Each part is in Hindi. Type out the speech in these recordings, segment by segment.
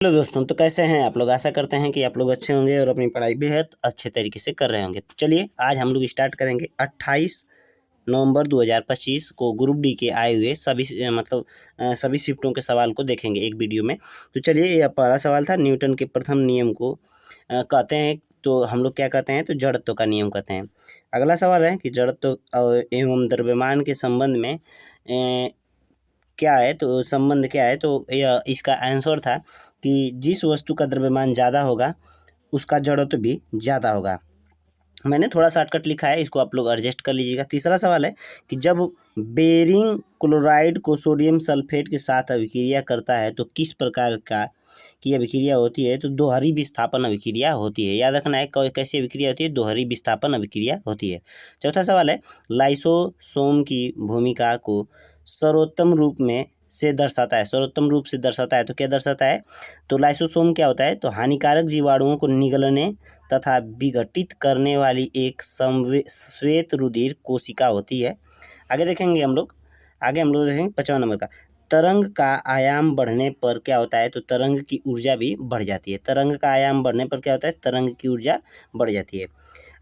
हेलो दोस्तों, तो कैसे हैं आप लोग। आशा करते हैं कि आप लोग अच्छे होंगे और अपनी पढ़ाई बेहद अच्छे तरीके से कर रहे होंगे। तो चलिए आज हम लोग स्टार्ट करेंगे 28 नवंबर 2025 को ग्रुप डी के आए हुए सभी शिफ्टों के सवाल को देखेंगे एक वीडियो में। तो चलिए, यह पहला सवाल था, न्यूटन के प्रथम नियम को कहते हैं, तो हम लोग क्या कहते हैं, तो जड़त्व का नियम कहते हैं। अगला सवाल है कि जड़त्व एवं द्रव्यमान के संबंध में क्या है, तो संबंध क्या है। तो यह इसका आंसर था कि जिस वस्तु का द्रव्यमान ज़्यादा होगा उसका जड़त्व भी ज़्यादा होगा। मैंने थोड़ा शॉर्टकट लिखा है, इसको आप लोग एडजस्ट कर लीजिएगा। तीसरा सवाल है कि जब बेरिंग क्लोराइड को सोडियम सल्फेट के साथ अभिक्रिया करता है तो किस प्रकार की अभिक्रिया होती है। तो दोहरी विस्थापन अभिक्रिया होती है। याद रखना है कैसी अभिक्रिया होती है, दोहरी विस्थापन अभिक्रिया होती है। चौथा सवाल है, लाइसोसोम की भूमिका को सर्वोत्तम रूप से दर्शाता है। तो क्या दर्शाता है, तो लाइसोसोम क्या होता है, तो हानिकारक जीवाणुओं को निगलने तथा विघटित करने वाली एक श्वेत रुधिर कोशिका होती है। आगे हम लोग देखेंगे 55 नंबर का, तरंग का आयाम बढ़ने पर क्या होता है, तो तरंग की ऊर्जा भी बढ़ जाती है। तरंग का आयाम बढ़ने पर क्या होता है, तरंग की ऊर्जा बढ़ जाती है।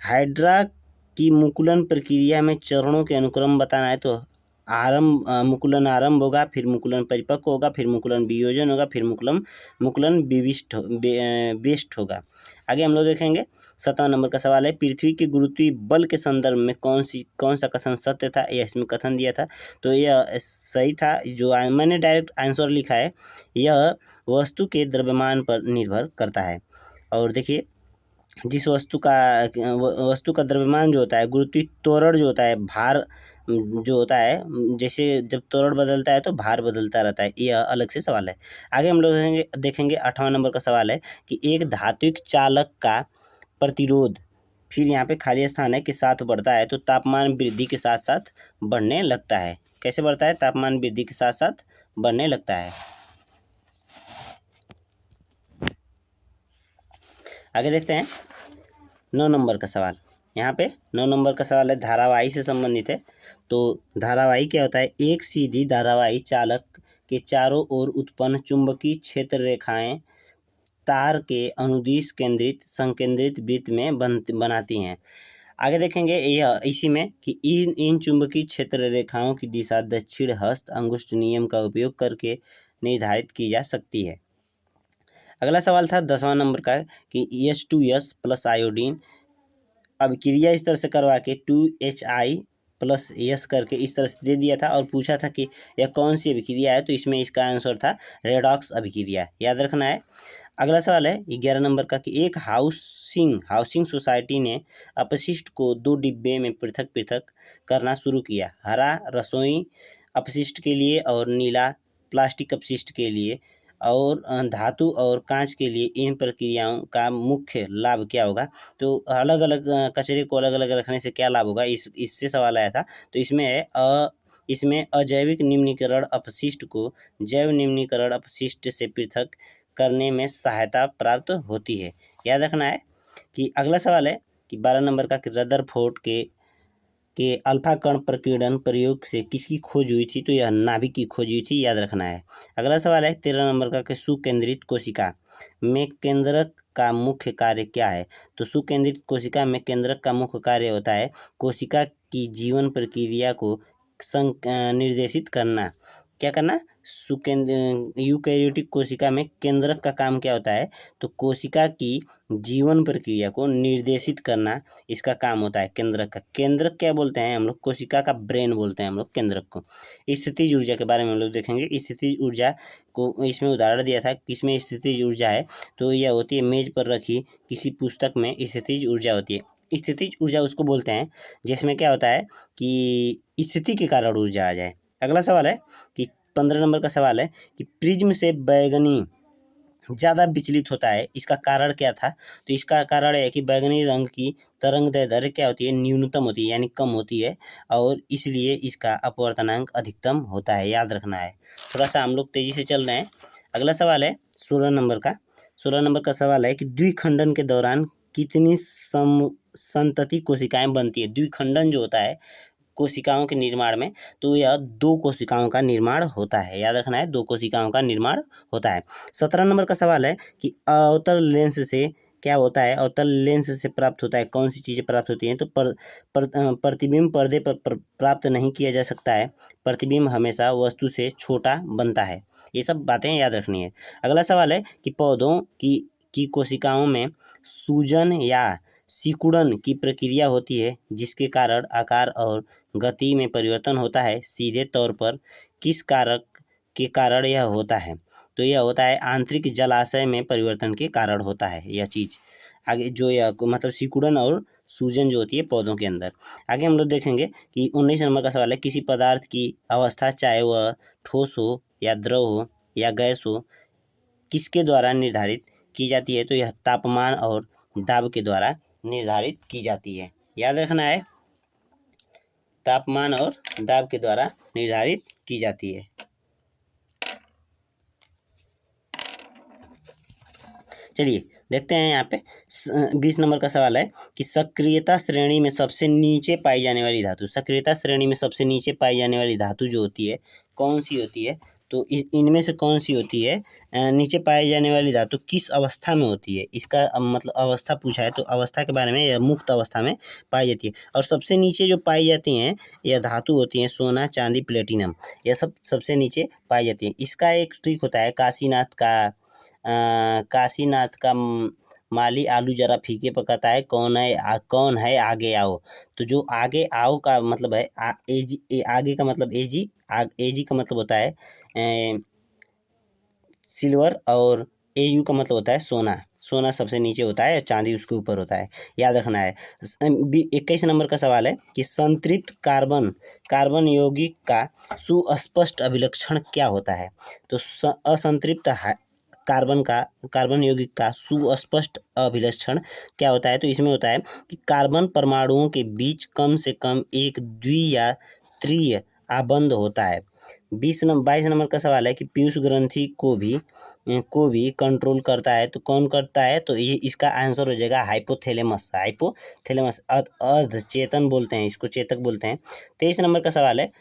हाइड्रा की मुकुलन प्रक्रिया में चरणों के अनुक्रम बताना है। तो मुकुलन आरंभ होगा, फिर मुकुलन परिपक्व होगा, फिर मुकुलन वियोजन होगा, फिर मुकुलन विशिष्ट होगा। आगे हम लोग देखेंगे 17 नंबर का सवाल है, पृथ्वी के गुरुत्वीय बल के संदर्भ में कौन सा कथन सत्य था, यह इसमें कथन दिया था। तो यह सही था, जो मैंने डायरेक्ट आंसर लिखा है, यह वस्तु के द्रव्यमान पर निर्भर करता है। और देखिए, जिस वस्तु का द्रव्यमान जो होता है, गुरुत्वीय त्वरण जो होता है, भार जो होता है, जैसे जब त्वरण बदलता है तो भार बदलता रहता है, यह अलग से सवाल है। आगे हम लोग देखेंगे 8वां नंबर का सवाल है कि एक धात्विक चालक का प्रतिरोध, फिर यहाँ पे खाली स्थान है, के साथ बढ़ता है, तो तापमान वृद्धि के साथ साथ बढ़ने लगता है। कैसे बढ़ता है, तापमान वृद्धि के साथ साथ बढ़ने लगता है। आगे देखते हैं 9 नंबर का सवाल। यहाँ पे 9 नंबर का सवाल है, धारावाही से संबंधित है। तो धारावाही क्या होता है, एक सीधी धारावाही चालक के चारों ओर उत्पन्न चुंबकीय क्षेत्र रेखाएं तार के अनुदिश संकेंद्रित वृत्त में बनाती हैं। आगे देखेंगे यह इसी में कि इन चुंबकीय क्षेत्र रेखाओं की दिशा दक्षिण हस्त अंगुष्ठ नियम का उपयोग करके निर्धारित की जा सकती है। अगला सवाल था 10वां नंबर का कि H2S प्लस आयोडीन अभिक्रिया इस तरह से करवा के 2HI प्लस यस करके इस तरह से दे दिया था और पूछा था कि यह कौन सी अभिक्रिया है। तो इसमें इसका आंसर था रेडॉक्स अभिक्रिया, याद रखना है। अगला सवाल है 11 नंबर का कि एक हाउसिंग सोसाइटी ने अपशिष्ट को 2 डिब्बे में पृथक पृथक करना शुरू किया, हरा रसोई अपशिष्ट के लिए और नीला प्लास्टिक अपशिष्ट के लिए, और धातु और कांच के लिए। इन प्रक्रियाओं का मुख्य लाभ क्या होगा। तो अलग अलग कचरे को अलग अलग रखने से क्या लाभ होगा, इससे सवाल आया था। तो इसमें अजैविक निम्नीकरण अपशिष्ट को जैव निम्नीकरण अपशिष्ट से पृथक करने में सहायता प्राप्त होती है, याद रखना है। कि अगला सवाल है कि 12 नंबर का कि रदरफोर्ड के अल्फा कण प्रकीर्णन प्रयोग से किसकी खोज हुई थी। तो यह नाभिक की खोज हुई थी, याद रखना है। अगला सवाल है 13 नंबर का कि सुकेंद्रित कोशिका में केंद्रक का मुख्य कार्य क्या है। तो सुकेंद्रित कोशिका में केंद्रक का मुख्य कार्य होता है कोशिका की जीवन प्रक्रिया को निर्देशित करना। क्या करना, यूकैरियोटिक कोशिका में केंद्रक का काम क्या होता है, तो कोशिका की जीवन प्रक्रिया को निर्देशित करना इसका काम होता है केंद्रक का। केंद्रक क्या बोलते हैं हम लोग, कोशिका का ब्रेन बोलते हैं हम लोग केंद्रक को। स्थितिज ऊर्जा के बारे में हम लोग देखेंगे। स्थितिज ऊर्जा को इसमें उदाहरण दिया था, किसमें स्थितिज ऊर्जा है, तो यह होती है मेज पर रखी किसी पुस्तक में स्थितिज ऊर्जा होती है। स्थितिज ऊर्जा उसको बोलते हैं जिसमें क्या होता है कि स्थिति के कारण ऊर्जा आ जाए। अगला सवाल है कि 15 नंबर का सवाल है कि प्रिज्म से बैगनी ज़्यादा विचलित होता है, इसका कारण क्या था। तो इसका कारण है कि बैगनी रंग की तरंगदैर्ध्य क्या होती है, न्यूनतम होती है, यानी कम होती है, और इसलिए इसका अपवर्तनांक अधिकतम होता है, याद रखना है। थोड़ा सा हम लोग तेजी से चल रहे हैं। अगला सवाल है 16 नंबर का। 16 नंबर का सवाल है कि द्विखंडन के दौरान कितनी संतति कोशिकाएं बनती है। द्विखंडन जो होता है, कोशिकाओं के निर्माण में, तो यह 2 कोशिकाओं का निर्माण होता है। याद रखना है, 2 कोशिकाओं का निर्माण होता है। 17 नंबर का सवाल है कि अवतल लेंस से क्या होता है? अवतल लेंस से प्राप्त होता है, कौन सी चीज़ें प्राप्त होती हैं? तो प्रतिबिंब पर्दे पर प्राप्त नहीं किया जा सकता है। प्रतिबिंब हमेशा वस्तु से छोटा बनता है। ये सब बातें याद रखनी है। अगला सवाल है कि पौधों की कोशिकाओं में सूजन या सिकुड़न की प्रक्रिया होती है, जिसके कारण आकार और गति में परिवर्तन होता है। सीधे तौर पर किस कारक के कारण यह होता है? तो यह होता है आंतरिक जलाशय में परिवर्तन के कारण होता है यह चीज़। आगे जो यह मतलब सिकुड़न और सूजन जो होती है पौधों के अंदर। आगे हम लोग देखेंगे कि 19 नंबर का सवाल है, किसी पदार्थ की अवस्था, चाहे वह ठोस हो या द्रव हो या गैस हो, किसके द्वारा निर्धारित की जाती है? तो यह तापमान और दाब के द्वारा निर्धारित की जाती है। याद रखना है, तापमान और दाब के द्वारा निर्धारित की जाती है। चलिए देखते हैं यहाँ पे 20 नंबर का सवाल है कि सक्रियता श्रेणी में सबसे नीचे पाई जाने वाली धातु, सक्रियता श्रेणी में सबसे नीचे पाई जाने वाली धातु जो होती है कौन सी होती है? तो इनमें से कौन सी होती है? नीचे पाई जाने वाली धातु किस अवस्था में होती है? इसका मतलब अवस्था पूछा है, तो अवस्था के बारे में यह मुक्त अवस्था में पाई जाती है। और सबसे नीचे जो पाई जाती हैं यह धातु होती हैं सोना, चांदी, प्लेटिनम, यह सब सबसे नीचे पाई जाती है। इसका एक ट्रिक होता है, काशीनाथ का माली आलू जरा फीके पकाता है, कौन है आगे आओ। तो जो आगे आओ का मतलब है आगे का मतलब एजी का मतलब होता है सिल्वर, और एयू का मतलब होता है सोना। सोना सबसे नीचे होता है, चांदी उसके ऊपर होता है। याद रखना है। 21 नंबर का सवाल है कि संतृप्त कार्बन यौगिक का सुस्पष्ट अभिलक्षण क्या होता है? तो असंतृप्त कार्बन यौगिक का सुस्पष्ट अभिलक्षण क्या होता है? तो इसमें होता है कि कार्बन परमाणुओं के बीच कम से कम एक द्वि या त्रिय आबंध होता है। 22 नंबर का सवाल है कि पीयूष ग्रंथि को भी कंट्रोल करता है, तो कौन करता है? तो ये इसका आंसर हो जाएगा हाइपोथैलेमस। अर्ध चेतन बोलते हैं इसको, चेतक बोलते हैं। 23 नंबर का सवाल है,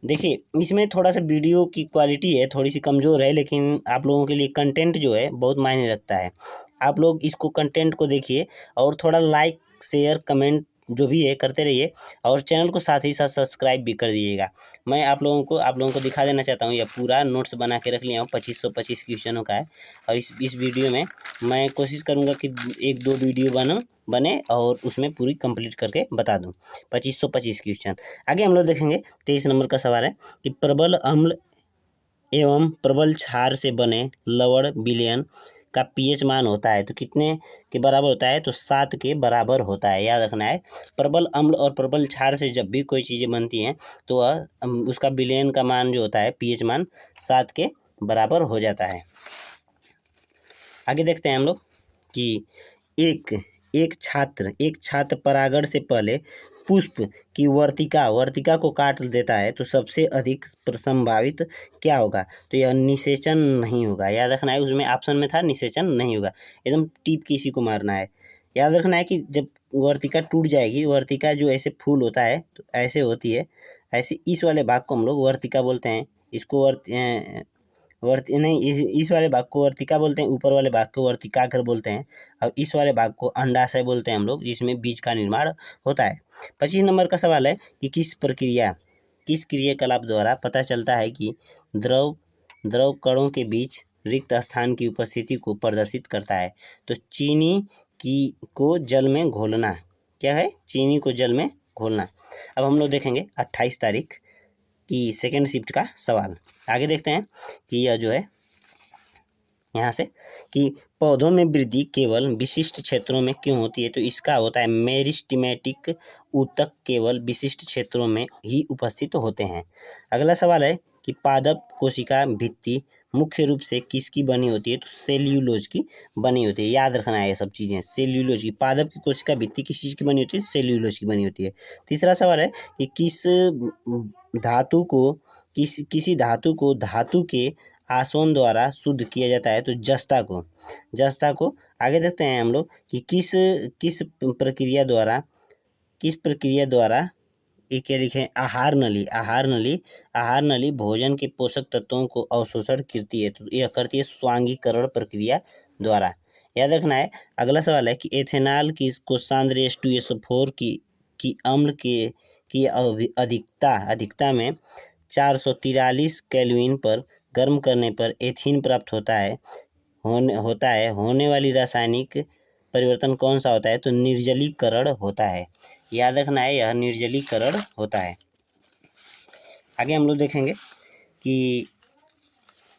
देखिए इसमें थोड़ा सा वीडियो की क्वालिटी है थोड़ी सी कमज़ोर है, लेकिन आप लोगों के लिए कंटेंट जो है बहुत मायने रखता है। आप लोग इसको कंटेंट को देखिए और थोड़ा लाइक शेयर कमेंट जो भी है करते रहिए, और चैनल को साथ ही साथ सब्सक्राइब भी कर दीजिएगा। मैं आप लोगों को दिखा देना चाहता हूँ, यह पूरा नोट्स बना के रख लिया हूँ, 2525 क्वेश्चनों का है। और इस वीडियो में मैं कोशिश करूँगा कि 1-2 वीडियो बने और उसमें पूरी कंप्लीट करके बता दूँ 2525 क्वेश्चन। आगे हम लोग देखेंगे 23 नंबर का सवाल है कि प्रबल अम्ल एवं प्रबल क्षार से बने लवण विलयन का पीएच मान होता है, तो कितने के बराबर होता है? तो 7 के बराबर होता है। याद रखना है, प्रबल अम्ल और प्रबल क्षार से जब भी कोई चीज़ें बनती हैं तो उसका विलयन का मान जो होता है पीएच मान 7 के बराबर हो जाता है। आगे देखते हैं हम लोग कि एक छात्र परागण से पहले पुष्प की वर्तिका को काट देता है, तो सबसे अधिक संभावित क्या होगा? तो यह निषेचन नहीं होगा। याद रखना है, उसमें ऑप्शन में था निषेचन नहीं होगा, एकदम टीप किसी को मारना है। याद रखना है कि जब वर्तिका टूट जाएगी, वर्तिका जो ऐसे फूल होता है तो ऐसे होती है, ऐसे इस वाले भाग को हम लोग वर्तिका बोलते हैं। इसको इस वाले भाग को वर्तिका बोलते हैं, ऊपर वाले भाग को वर्तिकाग्र बोलते हैं, और इस वाले भाग को अंडाशय बोलते हैं हम लोग, जिसमें बीज का निर्माण होता है। 25 नंबर का सवाल है कि किस क्रियाकलाप द्वारा पता चलता है कि द्रव कणों के बीच रिक्त स्थान की उपस्थिति को प्रदर्शित करता है? तो चीनी को जल में घोलना। क्या है? चीनी को जल में घोलना। अब हम लोग देखेंगे 28 तारीख की सेकेंड शिफ्ट का सवाल। आगे देखते हैं कि यह जो है यहाँ से कि पौधों में वृद्धि केवल विशिष्ट क्षेत्रों में क्यों होती है? तो इसका होता है मेरिस्टेमेटिक ऊतक केवल विशिष्ट क्षेत्रों में ही उपस्थित होते हैं। अगला सवाल है कि पादप कोशिका भित्ति मुख्य रूप से किसकी बनी होती है? तो सेल्यूलोज की बनी होती है। याद रखना है ये सब चीज़ें, सेल्यूलोज की, पादप की कोशिका भित्ति किस चीज़ की बनी होती है? सेल्यूलोज की बनी होती है। तीसरा सवाल है कि किसी धातु को धातु के आसवन द्वारा शुद्ध किया जाता है? तो जस्ता को। आगे देखते हैं हम लोग कि किस प्रक्रिया द्वारा ये क्या लिखे हैं, आहार नली। आहार नली भोजन के पोषक तत्वों को अवशोषण करती है, तो यह करती है स्वांगीकरण प्रक्रिया द्वारा। याद रखना है। अगला सवाल है कि एथेनॉल को सांद्र H2SO4 की अम्ल की अधिकता में 443 केल्विन पर गर्म करने पर एथीन प्राप्त होने वाली रासायनिक परिवर्तन कौन सा होता है, तो निर्जलीकरण होता है। याद रखना है, यह निर्जलीकरण होता है। आगे हम लोग देखेंगे कि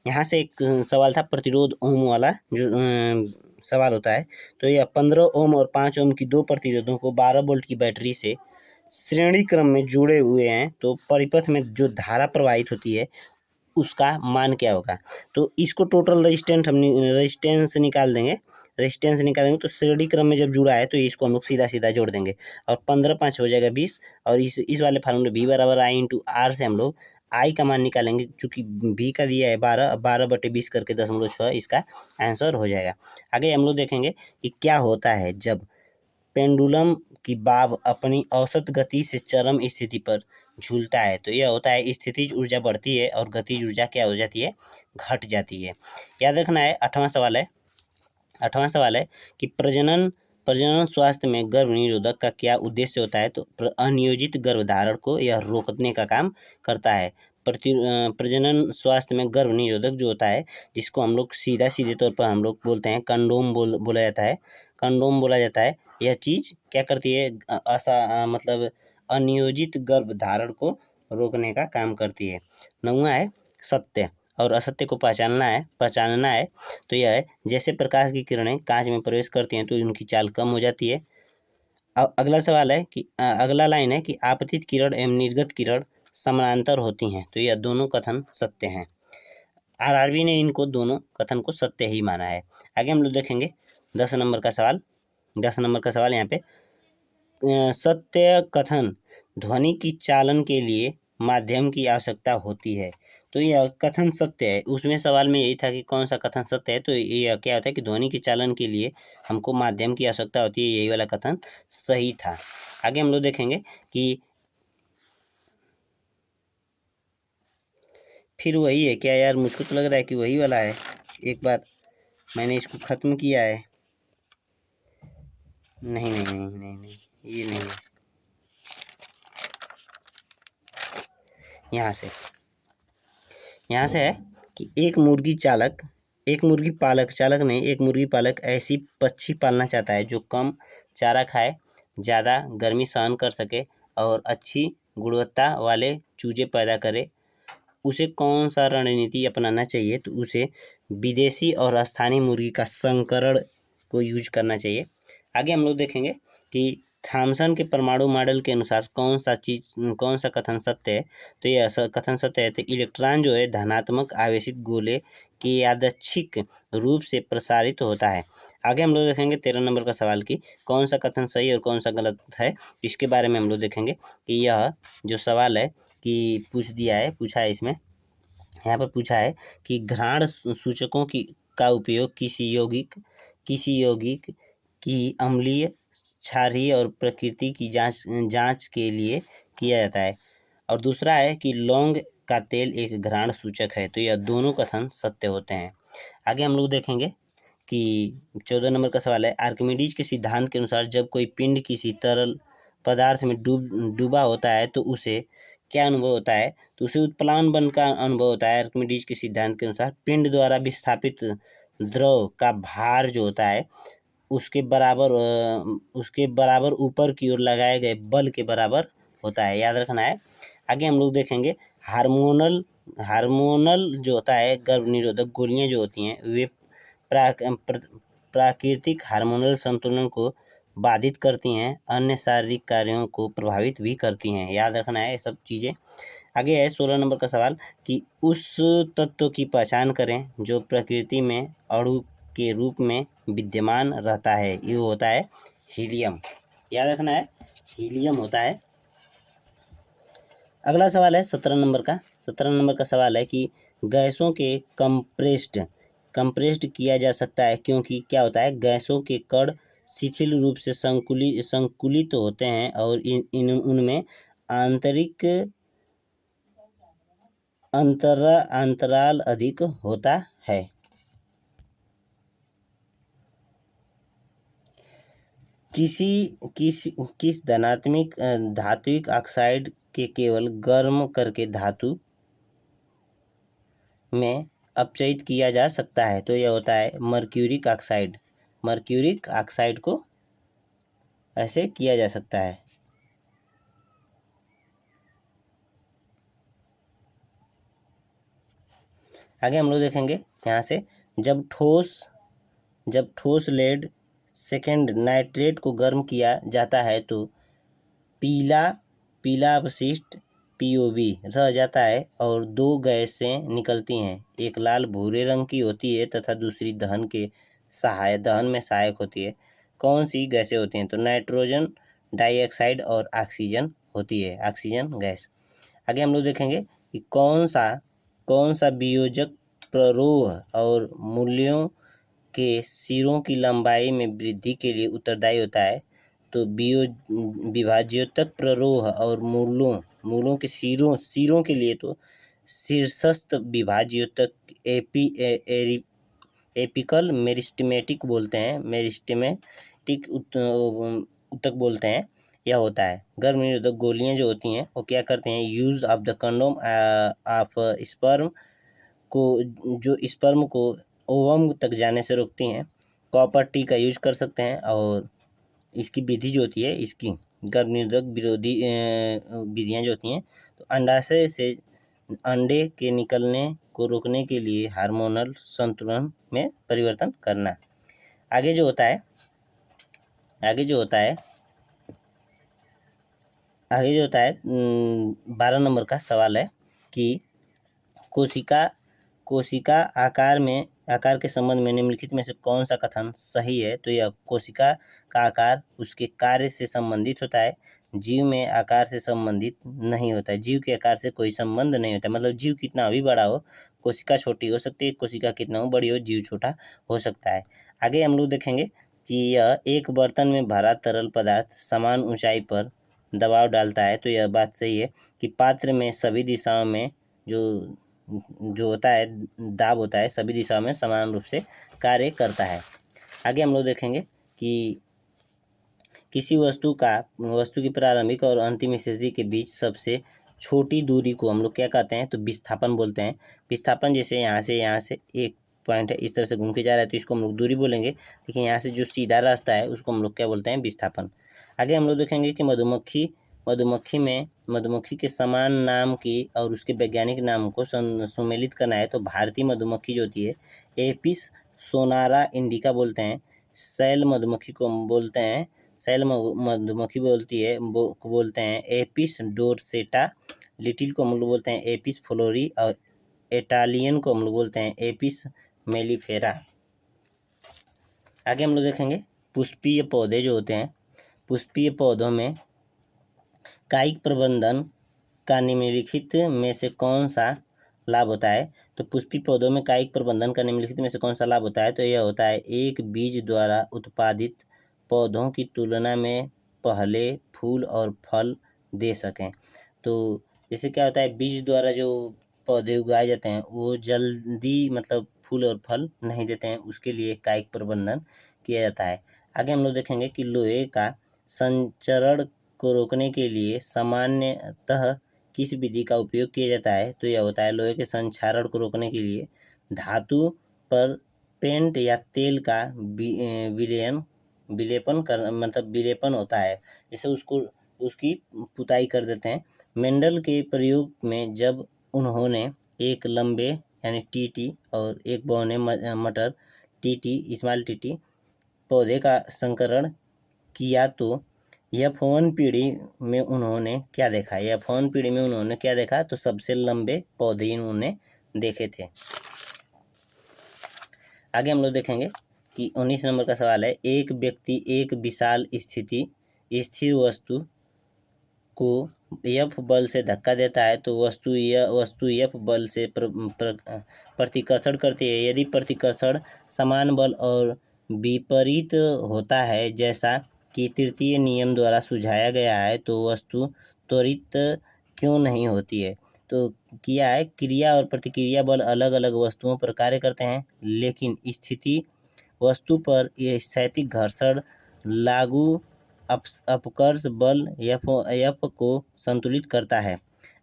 यहाँ से एक सवाल था प्रतिरोध ओम वाला, जो सवाल होता है। तो यह 15 ओम और 5 ओम की दो प्रतिरोधों को 12 वोल्ट की बैटरी से श्रेणी क्रम में जुड़े हुए हैं, तो परिपथ में जो धारा प्रवाहित होती है उसका मान क्या होगा। तो इसको टोटल रेजिस्टेंस निकाल देंगे। तो श्रेणी क्रम में जब जुड़ा है तो इसको हम लोग सीधा जोड़ देंगे, और 15 5 हो जाएगा 20, और इस वाले फार्मूले V बराबर I इंटू R से हम लोग I का मान निकालेंगे। चूंकि V का दिया है 12/20 करके 0.6 इसका आंसर हो जाएगा। आगे हम लोग देखेंगे कि क्या होता है जब पेंडुलम की बाब अपनी औसत गति से चरम स्थिति पर झूलता है। तो यह होता है स्थितिज ऊर्जा बढ़ती है और गतिज ऊर्जा क्या हो जाती है, घट जाती है। याद रखना है। आठवां सवाल है कि प्रजनन स्वास्थ्य में गर्भ निरोधक का क्या उद्देश्य होता है, तो अनियोजित गर्भधारण को यह रोकने का काम करता है। प्रजनन स्वास्थ्य में गर्भ निरोधक जो होता है, जिसको हम लोग सीधे तौर पर हम लोग बोलते हैं कंडोम बोला जाता है। यह चीज़ क्या करती है, मतलब अनियोजित गर्भधारण को रोकने का काम करती है। 9वां है सत्य और असत्य को पहचानना है। तो यह है जैसे प्रकाश की किरणें कांच में प्रवेश करती हैं तो उनकी चाल कम हो जाती है। अगला सवाल है कि अगला लाइन है कि आपतित किरण एवं निर्गत किरण समानांतर होती हैं, तो यह दोनों कथन सत्य हैं। RRB ने इनको दोनों कथन को सत्य ही माना है। आगे हम लोग देखेंगे 10 नंबर का सवाल यहाँ पे सत्य कथन ध्वनि की चालन के लिए माध्यम की आवश्यकता होती है। तो यह कथन सत्य है। उसमें सवाल में यही था कि कौन सा कथन सत्य है, तो यह क्या होता है कि ध्वनि के चालन के लिए हमको माध्यम की आवश्यकता होती है, यही वाला कथन सही था। आगे हम लोग देखेंगे कि फिर वही है क्या यार, मुझको तो लग रहा है कि वही वाला है। एक बार मैंने इसको ख़त्म किया है। नहीं, ये नहीं है। यहाँ से है कि एक मुर्गी पालक ऐसी पक्षी पालना चाहता है जो कम चारा खाए, ज़्यादा गर्मी सहन कर सके और अच्छी गुणवत्ता वाले चूजे पैदा करे। उसे कौन सा रणनीति अपनाना चाहिए, तो उसे विदेशी और स्थानीय मुर्गी का संकरण को यूज करना चाहिए। आगे हम लोग देखेंगे कि थॉमसन के परमाणु मॉडल के अनुसार कौन सा कथन सत्य है, तो यह कथन सत्य है। तो इलेक्ट्रॉन जो है धनात्मक आवेशित गोले के यादृच्छिक रूप से प्रसारित होता है। आगे हम लोग देखेंगे 13 नंबर का सवाल की कौन सा कथन सही और कौन सा गलत है, इसके बारे में हम लोग देखेंगे कि यह जो सवाल है कि पूछा है इसमें, यहाँ पर पूछा है कि घ्राण सूचकों का उपयोग किसी यौगिक की अम्लीय, क्षारीय और प्रकृति की जांच के लिए किया जाता है। और दूसरा है कि लौंग का तेल एक घ्राण सूचक है। तो यह दोनों कथन सत्य होते हैं। आगे हम लोग देखेंगे कि 14 नंबर का सवाल है आर्किमिडीज के सिद्धांत के अनुसार जब कोई पिंड किसी तरल पदार्थ में डूबा होता है तो उसे क्या अनुभव होता है, तो उसे उत्प्लावन बल का अनुभव होता है। आर्किमिडीज के सिद्धांत के अनुसार पिंड द्वारा विस्थापित द्रव का भार जो होता है उसके बराबर ऊपर की ओर लगाए गए बल के बराबर होता है। याद रखना है। आगे हम लोग देखेंगे हार्मोनल जो होता है गर्भ निरोधक गोलियां जो होती हैं वे प्राकृतिक हार्मोनल संतुलन को बाधित करती हैं, अन्य शारीरिक कार्यों को प्रभावित भी करती हैं। याद रखना है ये सब चीज़ें। आगे है 16 नंबर का सवाल कि उस तत्व की पहचान करें जो प्रकृति में अणु के रूप में विद्यमान रहता है। ये होता है हीलियम। याद रखना है हीलियम होता है। अगला सवाल है 17 नंबर का सवाल है कि गैसों के कंप्रेस्ड किया जा सकता है क्योंकि क्या होता है गैसों के कण शिथिल रूप से संकुलित होते हैं और उनमें आंतरिक अंतराल अधिक होता है। किस धात्विक ऑक्साइड के केवल गर्म करके धातु में अपचयित किया जा सकता है? तो यह होता है मर्क्यूरिक ऑक्साइड। मर्क्यूरिक ऑक्साइड को ऐसे किया जा सकता है। आगे हम लोग देखेंगे यहाँ से, जब ठोस लेड सेकेंड नाइट्रेट को गर्म किया जाता है तो पीला अपशिष्ट POB रह जाता है और दो गैसें निकलती हैं। एक लाल भूरे रंग की होती है तथा दूसरी दहन में सहायक होती है। कौन सी गैसें होती हैं? तो नाइट्रोजन डाइऑक्साइड और ऑक्सीजन होती है, ऑक्सीजन गैस। आगे हम लोग देखेंगे कि कौन सा वियोजक प्ररोह और मूल्यों के सिरों की लंबाई में वृद्धि के लिए उत्तरदायी होता है? तो विभाज्योतक प्ररोह और मूलों के सिरों के लिए तो शीर्षस्थ विभाज्योतक एपिकल मेरिस्टेमेटिक बोलते हैं, मेरिस्टेमेटिक उत्तक बोलते हैं, यह होता है। गर्भ निरोधक गोलियां जो होती हैं वो क्या करते हैं? Use of the condom of sperm को, जो स्पर्म को ओवम तक जाने से रोकती हैं। कॉपर टी का यूज कर सकते हैं। और इसकी विधि जो होती है, इसकी गर्भ निरोधक विरोधी विधियाँ जो होती हैं, तो अंडाशय से अंडे के निकलने को रोकने के लिए हार्मोनल संतुलन में परिवर्तन करना। आगे जो होता है 12 नंबर का सवाल है कि कोशिका आकार के संबंध में निम्नलिखित में से कौन सा कथन सही है? तो यह कोशिका का आकार उसके कार्य से संबंधित होता है। जीव में आकार से संबंधित नहीं होता है। जीव के आकार से कोई संबंध नहीं होता, मतलब जीव कितना भी बड़ा हो, कोशिका छोटी हो सकती है, कोशिका कितना हो बड़ी हो, जीव छोटा हो सकता है। आगे हम लोग देखेंगे कि यह एक बर्तन में भरा तरल पदार्थ समान ऊंचाई पर दबाव डालता है। तो यह बात सही है कि पात्र में सभी दिशाओं में जो होता है दाब होता है, सभी दिशाओं में समान रूप से कार्य करता है। आगे हम लोग देखेंगे कि किसी वस्तु की प्रारंभिक और अंतिम स्थिति के बीच सबसे छोटी दूरी को हम लोग क्या कहते हैं? तो विस्थापन बोलते हैं। विस्थापन जैसे यहाँ से एक पॉइंट है, इस तरह से घूम के जा रहा है तो इसको हम लोग दूरी बोलेंगे, लेकिन यहाँ से जो सीधा रास्ता है उसको हम लोग क्या बोलते हैं? विस्थापन। आगे हम लोग देखेंगे कि मधुमक्खी के समान नाम की और उसके वैज्ञानिक नाम को सुमेलित करना है। तो भारतीय मधुमक्खी जो होती है एपिस सोनारा इंडिका बोलते हैं। शैल मधुमक्खी को बोलते हैं, शैल मधुमक्खी बोलते हैं एपिस डोरसेटा। लिटिल को हम लोग बोलते हैं एपिस फ्लोरी और इटालियन को हम लोग बोलते हैं एपिस मेलिफेरा। आगे हम लोग देखेंगे पुष्पीय पौधे जो होते हैं, पुष्पीय पौधों में कायिक प्रबंधन का निम्नलिखित में से कौन सा लाभ होता है? तो पुष्पीय पौधों में कायिक प्रबंधन का निम्नलिखित में से कौन सा लाभ होता है? तो यह होता है एक बीज द्वारा उत्पादित पौधों की तुलना में पहले फूल और फल दे सकें। तो जैसे क्या होता है, बीज द्वारा जो पौधे उगाए जाते हैं वो जल्दी मतलब फूल और फल नहीं देते हैं, उसके लिए कायिक प्रबंधन किया जाता है। आगे हम लोग देखेंगे कि लोहे का संचरण को रोकने के लिए सामान्यतः किस विधि का उपयोग किया जाता है? तो यह होता है लोहे के संक्षारण को रोकने के लिए धातु पर पेंट या तेल का विलेपन होता है, जैसे उसकी पुताई कर देते हैं। मेंडल के प्रयोग में जब उन्होंने एक लंबे यानी TT और एक बौने मटर TT स्मॉल TT पौधे का संकरण किया तो F1 पीढ़ी में उन्होंने क्या देखा? तो सबसे लंबे पौधे उन्होंने देखे थे। आगे हम लोग देखेंगे कि 19 नंबर का सवाल है, एक व्यक्ति एक विशाल स्थिर वस्तु को F बल से धक्का देता है तो वस्तु F बल से प्रतिकर्षण करती है। यदि प्रतिकर्षण समान बल और विपरीत होता है जैसा कि तृतीय नियम द्वारा सुझाया गया है तो वस्तु त्वरित क्यों नहीं होती है? तो किया है, क्रिया और प्रतिक्रिया बल अलग अलग वस्तुओं पर कार्य करते हैं, लेकिन स्थिति वस्तु पर ये स्थैतिक घर्षण लागू अपकर्ष बल एफ को संतुलित करता है।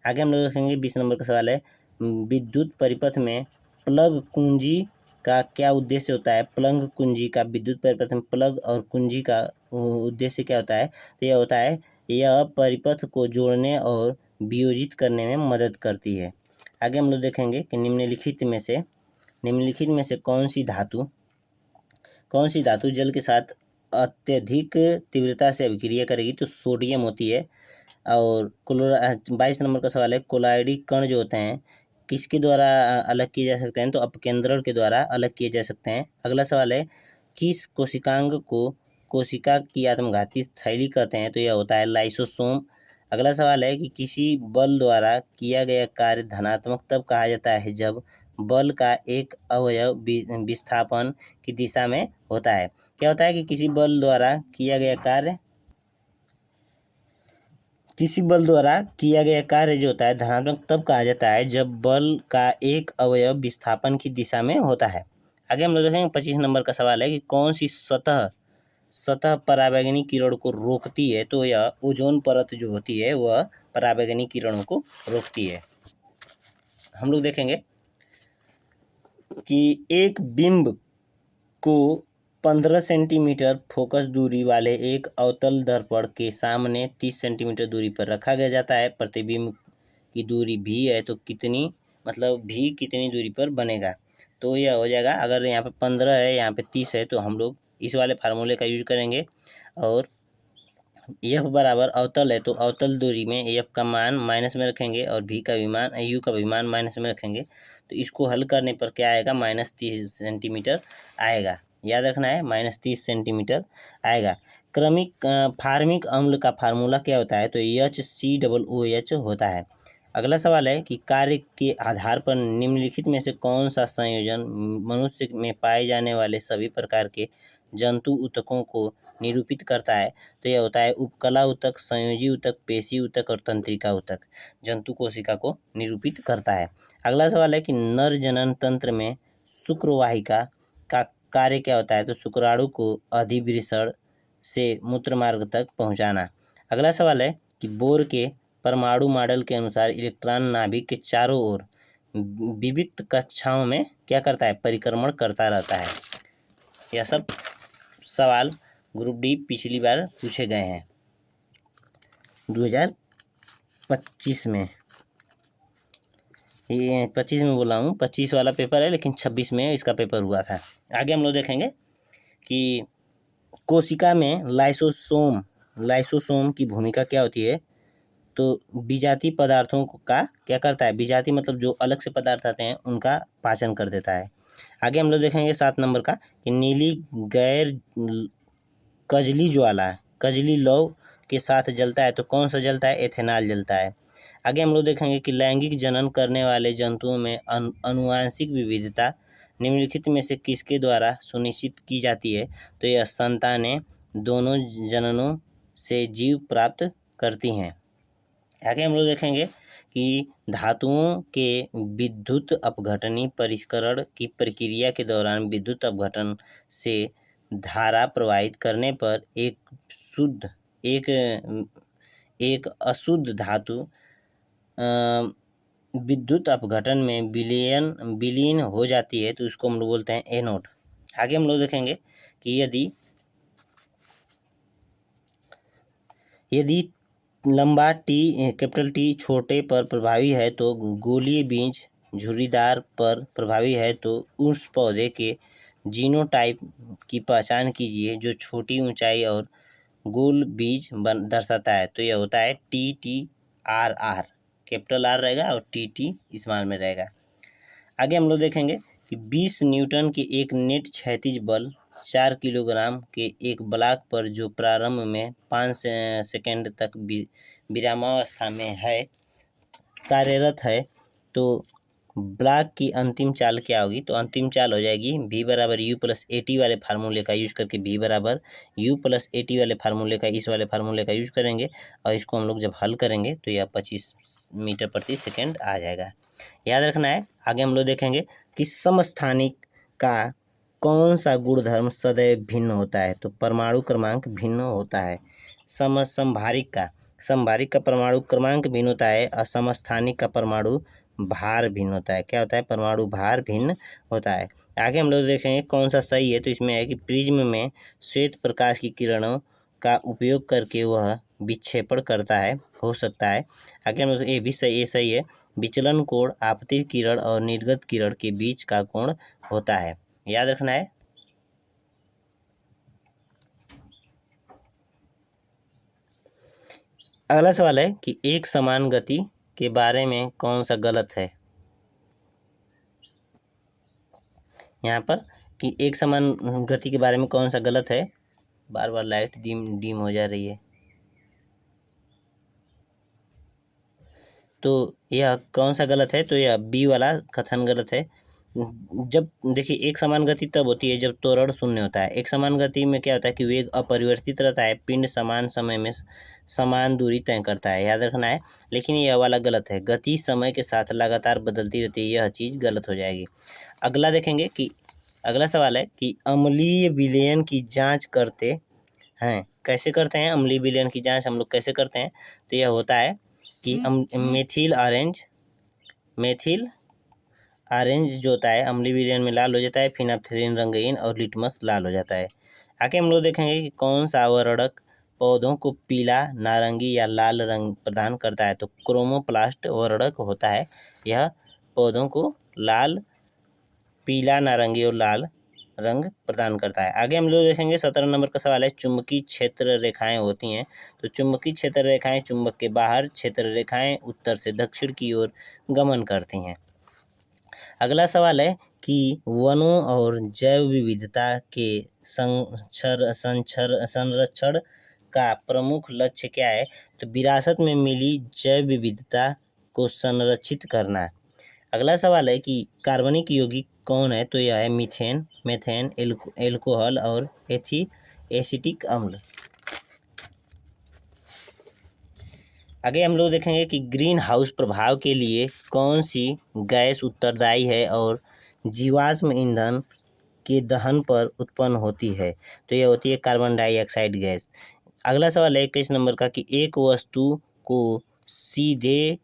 आगे हम लोग देखेंगे 20 नंबर का सवाल है, विद्युत परिपथ में प्लग कुंजी का क्या उद्देश्य होता है? प्लग कुंजी का, विद्युत परिपथ में प्लग और कुंजी का उद्देश्य क्या होता है? तो यह होता है, यह परिपथ को जोड़ने और वियोजित करने में मदद करती है। आगे हम लोग देखेंगे कि निम्नलिखित में से कौन सी धातु जल के साथ अत्यधिक तीव्रता से अभिक्रिया करेगी? तो सोडियम होती है। और 22 नंबर का सवाल है, कोलाइडी कण जो होते हैं किसके द्वारा अलग किए जा सकते हैं? तो अपकेंद्रण के द्वारा अलग किए जा सकते हैं। अगला सवाल है, किस कोशिकांग को कोशिका की आत्मघाती थैली कहते हैं? तो यह होता है लाइसोसोम। अगला सवाल है कि किसी बल द्वारा किया गया कार्य धनात्मक तब कहा जाता है जब बल का एक अवयव विस्थापन की दिशा में होता है। क्या होता है कि किसी बल द्वारा किया गया कार्य जो होता है धनात्मक तब कहा जाता है जब बल का एक अवयव विस्थापन की दिशा में होता है। आगे हम लोग देखेंगे 25 नंबर का सवाल है कि कौन सी सतह पराबैंगनी किरण को रोकती है? तो यह ओजोन परत जो होती है वह पराबैंगनी किरणों को रोकती है। हम लोग देखेंगे कि एक बिंब को 15 सेंटीमीटर फोकस दूरी वाले एक अवतल दर्पण के सामने 30 सेंटीमीटर दूरी पर रखा गया जाता है। प्रतिबिंब की दूरी भी है तो कितनी दूरी पर बनेगा? तो यह हो जाएगा, अगर यहाँ पे 15 है, यहाँ पे 30 है, तो हम लोग इस वाले फार्मूले का यूज करेंगे। और एफ बराबर अवतल है तो अवतल दूरी में एफ का मान माइनस में रखेंगे और यू का भी मान माइनस में रखेंगे। तो इसको हल करने पर क्या आएगा? -30 सेंटीमीटर आएगा। याद रखना है, -30 सेंटीमीटर आएगा। फार्मिक अम्ल का फार्मूला क्या होता है? तो HCOOH होता है। अगला सवाल है कि कार्य के आधार पर निम्नलिखित में से कौन सा संयोजन मनुष्य में पाए जाने वाले सभी प्रकार के जंतु ऊतकों को निरूपित करता है? तो यह होता है उपकला ऊतक, संयोजी ऊतक, पेशी ऊतक और तंत्रिका ऊतक जंतु कोशिका को निरूपित करता है। अगला सवाल है कि नर जनन तंत्र में शुक्रवाहिका का कार्य क्या होता है? तो शुक्राणु को अधिवृषण से मूत्रमार्ग तक पहुंचाना। अगला सवाल है कि बोर के परमाणु मॉडल के अनुसार इलेक्ट्रॉन नाभिक के चारों ओर विविक्त कक्षाओं में क्या करता है? परिक्रमण करता रहता है। यह सब सवाल ग्रुप डी पिछली बार पूछे गए हैं 2025 में। ये 25 में बोला हूँ, 25 वाला पेपर है, लेकिन 26 में इसका पेपर हुआ था। आगे हम लोग देखेंगे कि कोशिका में लाइसोसोम की भूमिका क्या होती है? तो विजातीय पदार्थों का क्या करता है? विजातीय मतलब जो अलग से पदार्थ आते हैं उनका पाचन कर देता है। आगे हम लोग देखेंगे 7 नंबर का कि नीली गैर कजली ज्वाला कजली लौ के साथ जलता है तो कौन सा जलता है? एथेनॉल जलता है। आगे हम लोग देखेंगे कि लैंगिक जनन करने वाले जंतुओं में अनुवांशिक विविधता निम्नलिखित में से किसके द्वारा सुनिश्चित की जाती है? तो यह संतानें दोनों जननों से जीव प्राप्त करती हैं। आगे हम लोग देखेंगे कि धातुओं के विद्युत अपघटनी परिष्करण की प्रक्रिया के दौरान विद्युत अपघटन से धारा प्रवाहित करने पर एक अशुद्ध धातु विद्युत अपघटन में विलीन हो जाती है, तो इसको हम लोग बोलते हैं एनोड। आगे हम लोग देखेंगे कि यदि लंबा कैपिटल टी छोटे पर प्रभावी है तो गोलीय बीज झुर्रीदार पर प्रभावी है, तो उस पौधे के जीनोटाइप की पहचान कीजिए जो छोटी ऊंचाई और गोल बीज दर्शाता है। तो यह होता है TTRR, कैपिटल R रहेगा और TT स्मॉल में रहेगा। आगे हम लोग देखेंगे कि 20 न्यूटन के एक नेट क्षैतिज बल 4 किलोग्राम के एक ब्लॉक पर जो प्रारंभ में 5 सेकेंड तक विरामावस्था में है कार्यरत है, तो ब्लॉक की अंतिम चाल क्या होगी? तो अंतिम चाल हो जाएगी V बराबर यू प्लस ए टी वाले फार्मूले का यूज करके, V बराबर यू प्लस ए टी वाले फार्मूले का, इस वाले फार्मूले का यूज करेंगे और इसको हम लोग जब हल करेंगे तो यह 25 मीटर प्रति सेकेंड आ जाएगा। याद रखना है। आगे हम लोग देखेंगे कि समस्थानिक का कौन सा गुणधर्म सदैव भिन्न होता है? तो परमाणु क्रमांक भिन्न होता है। समभारिक का परमाणु क्रमांक भिन्न होता है और समस्थानिक का परमाणु भार भिन्न होता है। क्या होता है? परमाणु भार भिन्न होता है। आगे हम लोग देखेंगे कौन सा सही है। तो इसमें है कि प्रिज्म में श्वेत प्रकाश की किरणों का उपयोग करके वह विक्षेपण करता है, हो सकता है। आगे हम लोग ये भी सही, ये सही है। विचलन कोण आपतित किरण और निर्गत किरण के बीच का कोण होता है। याद रखना है। अगला सवाल है कि एक समान गति के बारे में कौन सा गलत है? यहाँ पर कि एक समान गति के बारे में कौन सा गलत है? बार बार लाइट डिम हो जा रही है। तो यह कौन सा गलत है? तो यह बी वाला कथन गलत है। जब देखिए एक समान गति तब होती है जब त्वरण शून्य होता है। एक समान गति में क्या होता है कि वेग अपरिवर्तित रहता है, पिंड समान समय में समान दूरी तय करता है। याद रखना है। लेकिन यह वाला गलत है। गति समय के साथ लगातार बदलती रहती है, यह चीज़ गलत हो जाएगी। अगला देखेंगे कि अगला सवाल है कि अम्लीय विलयन की जांच करते हैं। कैसे करते हैं अम्लीय विलयन की जांच हम लोग कैसे करते हैं? तो यह होता है कि मेथिल ऑरेंज जो होता है अम्लीय विलयन में लाल हो जाता है, फिनाप्थेलिन रंगहीन और लिटमस लाल हो जाता है। आगे हम लोग देखेंगे कि कौन सा आवरणक पौधों को पीला, नारंगी या लाल रंग प्रदान करता है? तो क्रोमोप्लास्ट आवरणक होता है। यह पौधों को लाल, पीला, नारंगी और लाल रंग प्रदान करता है। आगे हम लोग देखेंगे 17 नंबर का सवाल है चुंबकीय क्षेत्र रेखाएं होती हैं। तो चुंबकीय क्षेत्र रेखाएं चुंबक के बाहर, क्षेत्र रेखाएं उत्तर से दक्षिण की ओर गमन करती हैं। अगला सवाल है कि वनों और जैव विविधता के संरक्षण का प्रमुख लक्ष्य क्या है? तो विरासत में मिली जैव विविधता को संरक्षित करना। अगला सवाल है कि कार्बनिक यौगिक कौन है? तो यह है मीथेन, मेथेन, एल्कोहल और एसिटिक अम्ल। आगे हम लोग देखेंगे कि ग्रीन हाउस प्रभाव के लिए कौन सी गैस उत्तरदायी है और जीवाश्म ईंधन के दहन पर उत्पन्न होती है? तो यह होती है कार्बन डाइऑक्साइड गैस। अगला सवाल है 21 नंबर का कि एक वस्तु को सीधे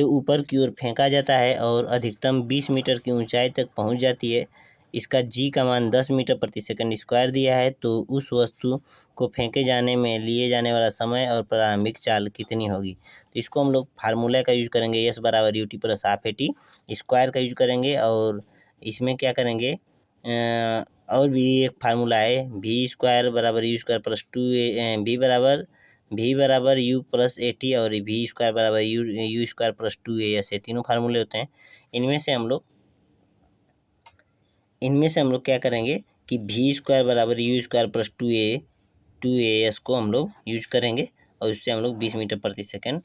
ऊपर की ओर फेंका जाता है और अधिकतम 20 मीटर की ऊंचाई तक पहुंच जाती है। इसका जी का मान 10 मीटर प्रति सेकंड स्क्वायर दिया है। तो उस वस्तु को फेंके जाने में लिए जाने वाला समय और प्रारंभिक चाल कितनी होगी? तो इसको हम लोग फार्मूला का यूज करेंगे, एस बराबर U T plus half A T square का यूज करेंगे। और इसमें क्या करेंगे, और भी एक फार्मूला है वी स्क्वायर बराबर यू स्क्वायर प्लस 2 वी बराबर यू प्लस ए टी और वी स्क्वायर बराबर यू स्क्वायर प्लस 2a, ऐसे तीनों फार्मूले होते हैं। इनमें से हम लोग क्या करेंगे कि वी स्क्वायर बराबर यू स्क्वायर प्लस 2a को हम लोग यूज करेंगे और इससे हम लोग 20 मीटर प्रति सेकंड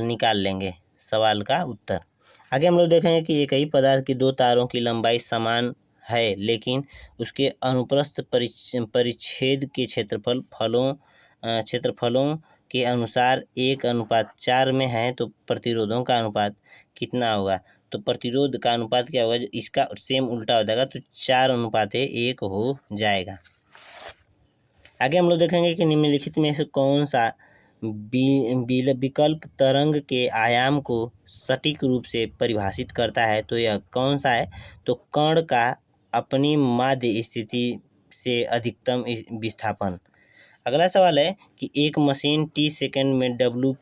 निकाल लेंगे सवाल का उत्तर। आगे हम लोग देखेंगे कि एक ही पदार्थ की दो तारों की लंबाई समान है लेकिन उसके अनुप्रस्थ परिच्छेद के क्षेत्रफलों के अनुसार 1:4 में है। तो प्रतिरोधों का अनुपात कितना होगा? तो प्रतिरोध का अनुपात क्या होगा? इसका सेम उल्टा हो जाएगा, तो 4:1 हो जाएगा। आगे हम लोग देखेंगे कि निम्नलिखित में से कौन सा विकल्प तरंग के आयाम को सटीक रूप से परिभाषित करता है? तो यह कौन सा है? तो कण का अपनी माध्य स्थिति से अधिकतम विस्थापन। अगला सवाल है कि एक मशीन t सेकंड में W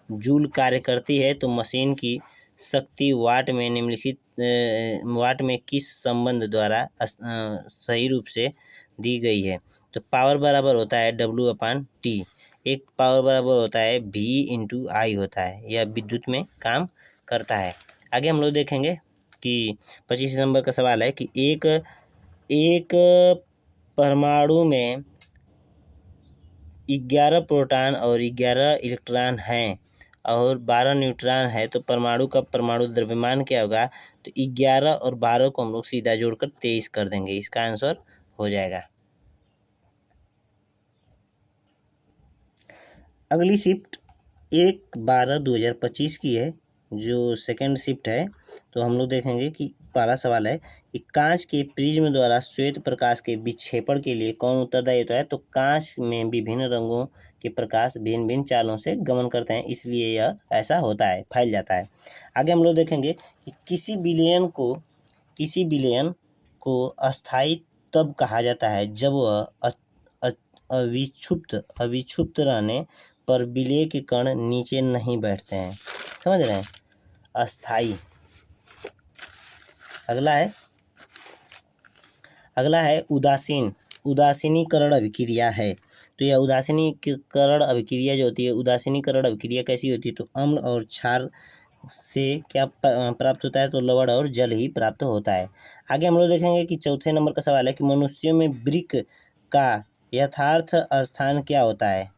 जूल कार्य करती है तो मशीन की शक्ति वाट में निम्नलिखित वाट में किस संबंध द्वारा सही रूप से दी गई है? तो पावर बराबर होता है W/T। एक पावर बराबर होता है V/I होता है। यह विद्युत में काम करता है। आगे हम लोग देखेंगे कि 25 नंबर का सवाल है कि एक परमाणु में 11 प्रोटॉन और 11 इलेक्ट्रॉन हैं और 12 न्यूट्रॉन है तो परमाणु का परमाणु द्रव्यमान क्या होगा? तो 11 और 12 को हम लोग सीधा जोड़कर 23 कर देंगे, इसका आंसर हो जाएगा। अगली शिफ्ट 1/12/2025 की है, जो सेकंड शिफ्ट है। तो हम लोग देखेंगे कि पहला सवाल है कि कांच के प्रिज्म द्वारा श्वेत प्रकाश के विक्षेपण के लिए कौन उत्तरदायी होता है? तो कांच में विभिन्न रंगों के प्रकाश भिन्न भिन्न चालों से गमन करते हैं, इसलिए यह ऐसा होता है, फैल जाता है। आगे हम लोग देखेंगे कि किसी विलयन को अस्थायी तब कहा जाता है जब वह अविक्षुब्ध रहने पर विलय के कण नीचे नहीं बैठते हैं। समझ रहे हैं? अस्थाई। अगला है उदासीनीकरण अभिक्रिया है। तो यह उदासीनीकरण अभिक्रिया जो होती है, उदासीनीकरण अभिक्रिया कैसी होती है? तो अम्ल और क्षार से क्या प्राप्त होता है? तो लवण और जल ही प्राप्त होता है। आगे हम लोग देखेंगे कि चौथे नंबर का सवाल है कि मनुष्यों में वृक्क का यथार्थ स्थान क्या होता है?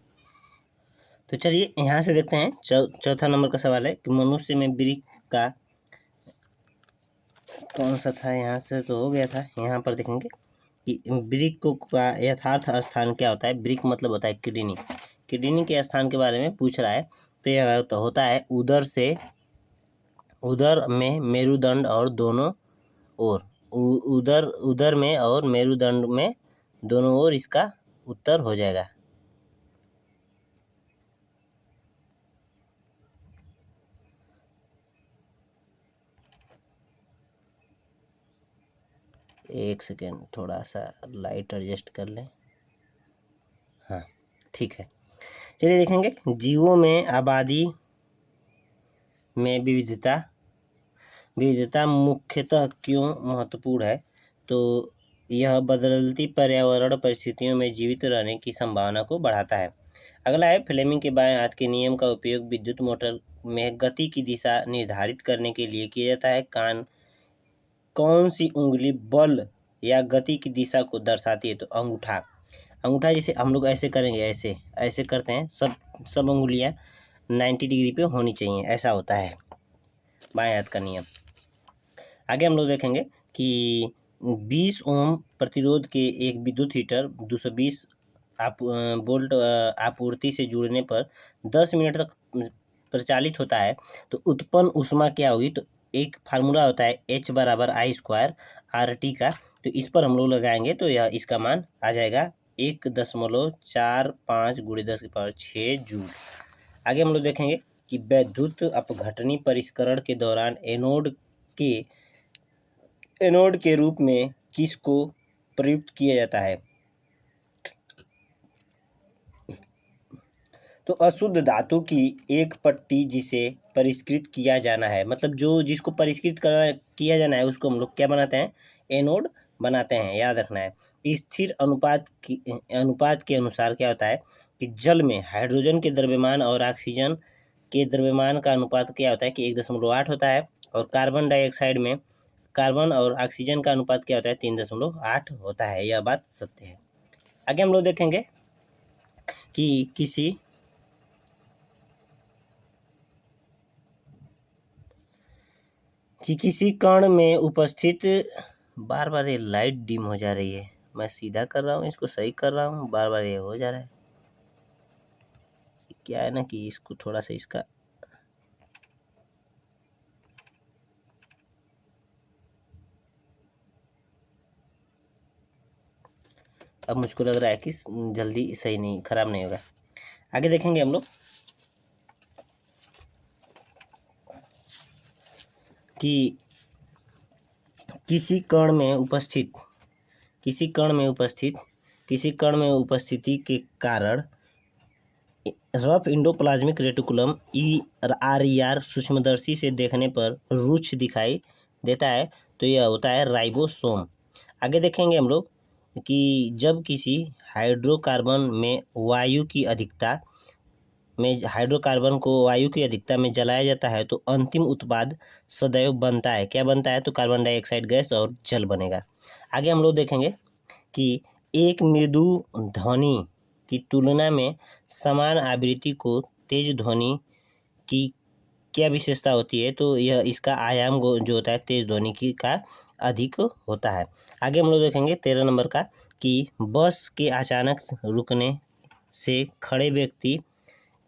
तो चलिए यहाँ से देखते हैं। चौथा नंबर का सवाल है कि मनुष्य में वृक्क का कौन सा था? यहाँ से तो हो गया था, यहाँ पर देखेंगे कि वृक्क का यथार्थ स्थान क्या होता है। वृक्क मतलब होता है किडनी के स्थान के बारे में पूछ रहा है। तो यह तो होता है उदर में मेरुदंड और दोनों ओर, उदर में और मेरुदंड में दोनों ओर इसका उत्तर हो जाएगा। एक सेकेंड, थोड़ा सा लाइट एडजस्ट कर लें। हाँ, ठीक है। चलिए देखेंगे जीवों में आबादी में विविधता मुख्यतः क्यों महत्वपूर्ण है? तो यह बदलती पर्यावरण परिस्थितियों में जीवित रहने की संभावना को बढ़ाता है। अगला है फ्लेमिंग के बाएं हाथ के नियम का उपयोग विद्युत मोटर में गति की दिशा निर्धारित करने के लिए किया जाता है। कौन सी उंगली बल या गति की दिशा को दर्शाती है? तो अंगूठा जैसे हम लोग ऐसे करेंगे, ऐसे करते हैं, सब उंगलियां 90 डिग्री पे होनी चाहिए, ऐसा होता है बाएं हाथ का नियम। आगे हम लोग देखेंगे कि 20 ओम प्रतिरोध के एक विद्युत हीटर 220 वोल्ट आपूर्ति से जुड़ने पर 10 मिनट तक प्रचालित होता है। तो उत्पन्न ऊष्मा क्या होगी? तो एक फार्मूला होता है H = I² RT का। तो इस पर हम लोग लगाएंगे तो यह इसका मान आ जाएगा 1.45 × 10⁶ जूल। आगे हम लोग देखेंगे कि वैद्युत अपघटनी परिष्करण के दौरान एनोड के रूप में किसको प्रयुक्त किया जाता है? तो अशुद्ध धातु की एक पट्टी जिसे परिष्कृत किया जाना है, मतलब जिसको परिष्कृत किया जाना है उसको हम लोग क्या बनाते हैं? एनोड बनाते हैं, याद रखना है। स्थिर अनुपात के अनुसार क्या होता है कि जल में हाइड्रोजन के द्रव्यमान और ऑक्सीजन के द्रव्यमान का अनुपात क्या होता है कि 1.8 होता है। और कार्बन डाइऑक्साइड में कार्बन और ऑक्सीजन का अनुपात क्या होता है? 3.8 होता है। यह बात सत्य है। आगे हम लोग देखेंगे कि किसी कण में उपस्थित, बार बार ये लाइट डिम हो जा रही है। मैं सीधा कर रहा हूँ, इसको सही कर रहा हूँ, बार बार ये हो जा रहा है। क्या है ना कि इसको थोड़ा सा इसका अब मुझको लग रहा है कि जल्दी सही नहीं, खराब नहीं होगा। आगे देखेंगे हम लोग कि किसी कण में उपस्थिति के कारण रफ इंडोप्लाज्मिक रेटिकुलम RER सूक्ष्मदर्शी से देखने पर रुक्ष दिखाई देता है। तो यह होता है राइबोसोम। आगे देखेंगे हम लोग कि जब किसी हाइड्रोकार्बन को वायु की अधिकता में जलाया जाता है तो अंतिम उत्पाद सदैव बनता है। क्या बनता है? तो कार्बन डाइऑक्साइड गैस और जल बनेगा। आगे हम लोग देखेंगे कि एक मृदु ध्वनि की तुलना में समान आवृत्ति को तेज ध्वनि की क्या विशेषता होती है, तो यह इसका आयाम जो होता है तेज ध्वनि की का अधिक होता है। आगे हम लोग देखेंगे 13 नंबर का कि बस के अचानक रुकने से खड़े व्यक्ति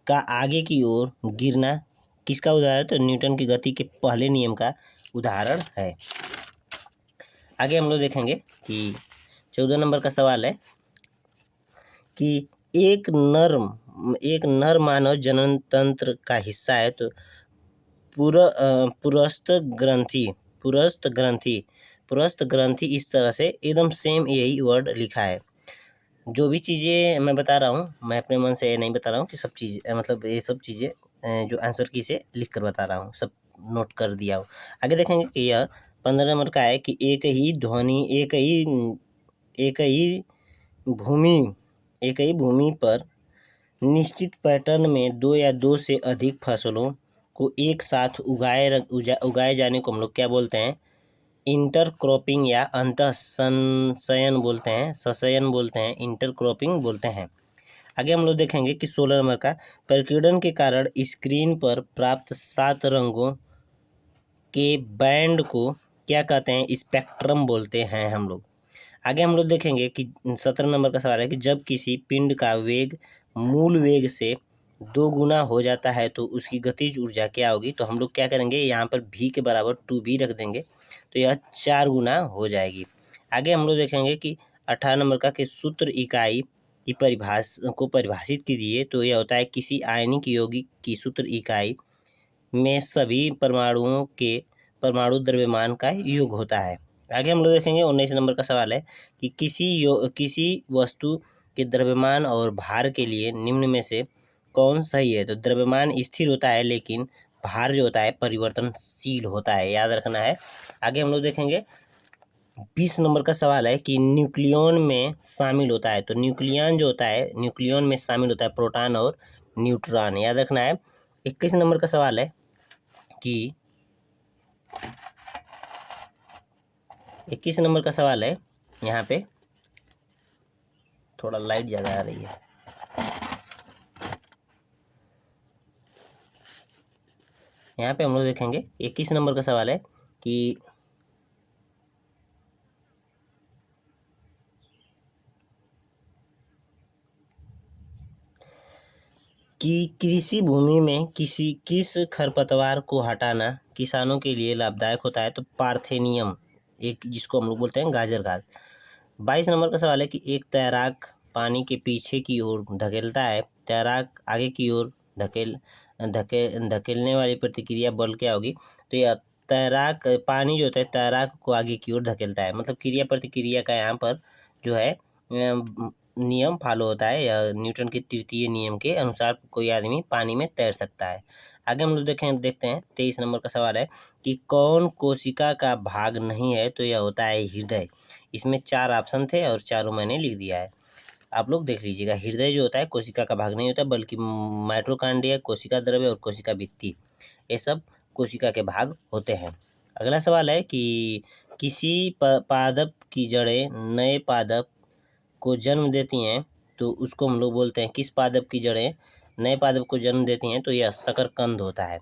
का आगे की ओर गिरना किसका उदाहरण है, तो न्यूटन की गति के पहले नियम का उदाहरण है। आगे हम लोग देखेंगे कि 14 नंबर का सवाल है कि एक नर मानव जनन तंत्र का हिस्सा है, तो पुरस्थ ग्रंथि इस तरह से एकदम सेम यही वर्ड लिखा है। जो भी चीज़ें मैं बता रहा हूँ, मैं अपने मन से नहीं बता रहा हूँ कि सब चीज़ मतलब ये सब चीज़ें जो आंसर की से लिख कर बता रहा हूँ, सब नोट कर दिया हो। आगे देखेंगे कि यह 15 नंबर का है कि एक ही भूमि पर निश्चित पैटर्न में दो या दो से अधिक फसलों को एक साथ उगाए जाने को हम लोग क्या बोलते हैं, इंटरक्रॉपिंग या सशयन बोलते हैं, इंटरक्रॉपिंग बोलते हैं। आगे हम लोग देखेंगे कि 16 नंबर का प्रकीर्णन के कारण स्क्रीन पर प्राप्त 7 रंगों के बैंड को क्या कहते हैं, स्पेक्ट्रम बोलते हैं हम लोग। आगे हम लोग देखेंगे कि 17 नंबर का सवाल है कि जब किसी पिंड का वेग मूल वेग से 2 गुना हो जाता है तो उसकी गतिज ऊर्जा क्या होगी, तो हम लोग क्या करेंगे, यहाँ पर v के बराबर 2v रख देंगे तो यह 4 गुना हो जाएगी। आगे हम लोग देखेंगे कि 18 नंबर का कि सूत्र इकाई की परिभाषित कीजिए, तो यह होता है किसी आयनिक यौगिक की सूत्र इकाई में सभी परमाणुओं के परमाणु द्रव्यमान का योग होता है। आगे हम लोग देखेंगे 19 नंबर का सवाल है कि किसी वस्तु के द्रव्यमान और भार के लिए निम्न में से कौन सही है, तो द्रव्यमान स्थिर होता है लेकिन भार जो होता है परिवर्तनशील होता है, याद रखना है। आगे हम लोग देखेंगे 20 नंबर का सवाल है कि न्यूक्लियन में शामिल होता है, तो न्यूक्लियन में शामिल होता है प्रोटॉन और न्यूट्रॉन, याद रखना है। 21 नंबर का सवाल है कि 21 नंबर का सवाल है, यहाँ पे थोड़ा लाइट ज़्यादा आ रही है। यहाँ पे हम लोग देखेंगे 21 नंबर का सवाल है कि कृषि भूमि में किस खरपतवार को हटाना किसानों के लिए लाभदायक होता है, तो पार्थेनियम, एक जिसको हम लोग बोलते हैं गाजर घास। 22 नंबर का सवाल है कि एक तैराक पानी के पीछे की ओर धकेलता है, तैराक आगे की ओर धकेलने वाली प्रतिक्रिया बल क्या होगी, तो यह पानी जो होता है तैराक को आगे की ओर धकेलता है, मतलब क्रिया प्रतिक्रिया का यहाँ पर जो है नियम फॉलो होता है, या न्यूटन के तृतीय नियम के अनुसार कोई आदमी पानी में तैर सकता है। आगे हम लोग देखते हैं 23 नंबर का सवाल है कि कौन कोशिका का भाग नहीं है, तो यह होता है हृदय। इसमें 4 ऑप्शन थे और चारों मैंने लिख दिया है, आप लोग देख लीजिएगा। हृदय जो होता है कोशिका का भाग नहीं होता, बल्कि माइटोकॉन्ड्रिया, कोशिका द्रव्य और कोशिका भित्ति, ये सब कोशिका के भाग होते हैं। अगला सवाल है कि किसी पादप की जड़ें नए पादप को जन्म देती हैं, तो उसको हम लोग बोलते हैं, किस पादप की जड़ें नए पादप को जन्म देती हैं, तो यह शकरकंद होता है।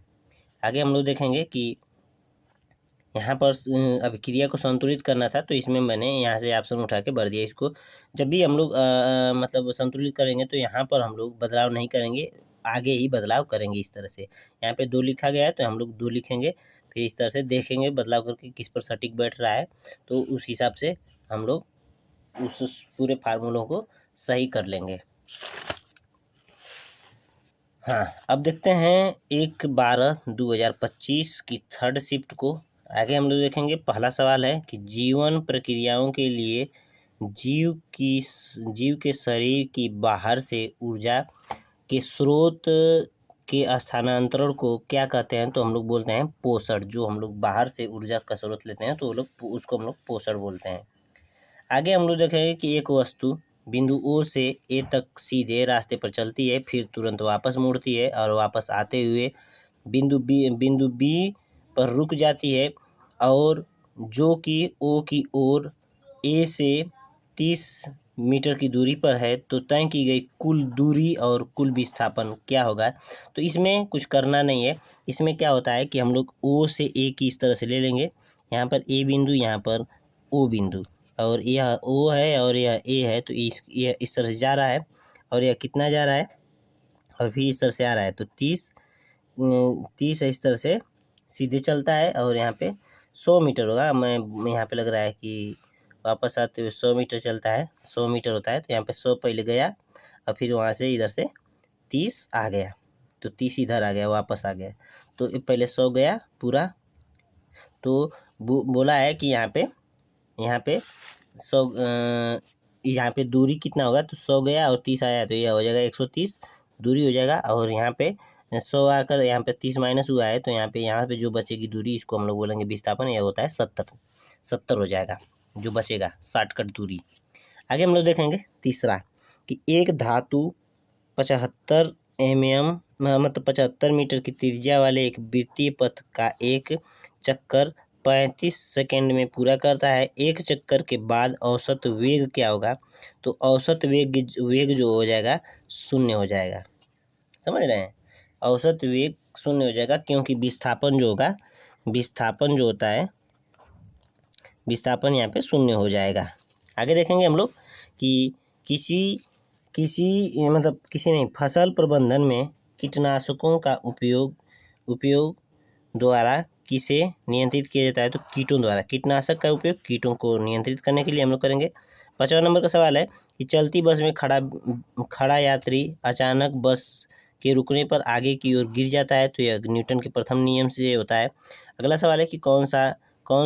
आगे हम लोग देखेंगे कि यहाँ पर अभिक्रिया को संतुलित करना था, तो इसमें मैंने यहाँ से ऑप्शन उठा के भर दिया। इसको जब भी हम लोग मतलब संतुलित करेंगे तो यहाँ पर हम लोग बदलाव नहीं करेंगे, आगे ही बदलाव करेंगे। इस तरह से यहाँ पे 2 लिखा गया है तो हम लोग 2 लिखेंगे, फिर इस तरह से देखेंगे बदलाव करके किस पर सटीक बैठ रहा है, तो उस हिसाब से हम लोग उस पूरे फार्मूलों को सही कर लेंगे। हाँ, अब देखते हैं 1/12/2025 की 3rd शिफ्ट को। आगे हम लोग देखेंगे, पहला सवाल है कि जीवन प्रक्रियाओं के लिए जीव के शरीर की बाहर से ऊर्जा के स्रोत के स्थानांतरण को क्या कहते हैं, तो हम लोग बोलते हैं पोषण। जो हम लोग बाहर से ऊर्जा का स्रोत लेते हैं तो उसको हम लोग पोषण बोलते हैं। आगे हम लोग देखेंगे कि एक वस्तु बिंदु O से A तक सीधे रास्ते पर चलती है, फिर तुरंत वापस मुड़ती है और वापस आते हुए बिंदु B पर रुक जाती है, और जो कि O की ओर A से 30 मीटर की दूरी पर है तो तय की गई कुल दूरी और कुल विस्थापन क्या होगा। तो इसमें कुछ करना नहीं है। इसमें क्या होता है कि हम लोग ओ से ए की इस तरह से ले लेंगे, यहाँ पर ए बिंदु, यहाँ पर ओ बिंदु, और यह ओ है और यह ए है, तो यह इस तरह से जा रहा है और यह कितना जा रहा है और फिर इस तरह से आ रहा है, तो 30 इस तरह से सीधे चलता है और यहाँ पे 100 मीटर होगा। मैं यहाँ पे लग रहा है कि वापस आते हुए 100 मीटर चलता है, 100 मीटर होता है, तो यहाँ पे 100 पहले गया और फिर वहाँ से इधर से 30 आ गया, तो 30 इधर आ गया, वापस आ गया, तो पहले 100 गया पूरा। तो बोला है कि यहाँ पे 100 यहाँ पे दूरी कितना होगा, तो 100 गया और 30 आया, तो यह हो जाएगा 130 दूरी हो जाएगा। और यहाँ पे 100 आकर यहाँ पे 30 माइनस हुआ है, तो यहाँ पे जो बचेगी दूरी, इसको हम लोग बोलेंगे विस्थापन, यह होता है 70 हो जाएगा जो बचेगा, शॉर्टकट दूरी। आगे हम लोग देखेंगे तीसरा कि एक धातु 75 mm मतलब 75 मीटर की त्रिज्या वाले एक वृत्तीय पथ का एक चक्कर 35 सेकेंड में पूरा करता है। एक चक्कर के बाद औसत वेग क्या होगा, तो औसत वेग जो हो जाएगा 0 हो जाएगा। समझ रहे हैं, औसत वेग 0 हो जाएगा, क्योंकि विस्थापन जो होगा, विस्थापन जो होता है, विस्थापन यहाँ पे 0 हो जाएगा। आगे देखेंगे हम लोग कि किसी नहीं, फसल प्रबंधन में कीटनाशकों का उपयोग द्वारा किसे नियंत्रित किया जाता है, तो कीटों द्वारा। कीटनाशक का उपयोग कीटों को नियंत्रित करने के लिए हम लोग करेंगे। 5वां नंबर का सवाल है कि चलती बस में खड़ा यात्री अचानक बस के रुकने पर आगे की ओर गिर जाता है, तो यह न्यूटन के प्रथम नियम से होता है। अगला सवाल है कि कौन